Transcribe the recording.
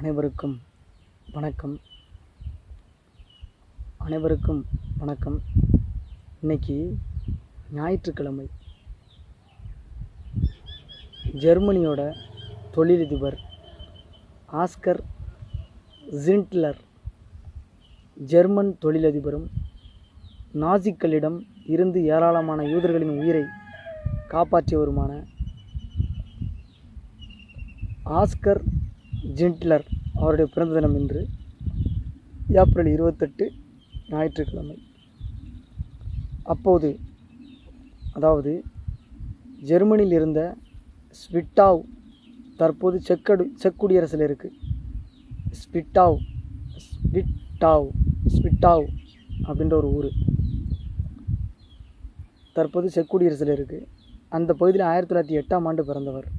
அனைவருக்கும் வணக்கம். அனைவருக்கும் வணக்கம். இன்னைக்கு ஞாயிற்றுக்கிழமை. ஜெர்மனியோட தொழிலதிபர் ஆஸ்கர் ஜிண்ட்லர், ஜெர்மன் தொழிலதிபரும் நாசிக்களிடம் இருந்து ஏராளமான யூதர்களின் உயிரை காப்பாற்றியவருமான ஆஸ்கர் ஜிண்ட்லர் அவருடைய பிறந்த தினம் இன்று ஏப்ரல் 28 ஞாயிற்றுக்கிழமை. அப்போது அதாவது ஜெர்மனியில் இருந்த ஸ்பிட்டாவ் தற்போது செக் குடியரசில் இருக்குது. ஸ்பிட்டாவ் அப்படின்ற ஒரு ஊர் தற்போது செக் குடியரசில் இருக்குது. அந்த பகுதியில் 1908ஆம் ஆண்டு பிறந்தவர்.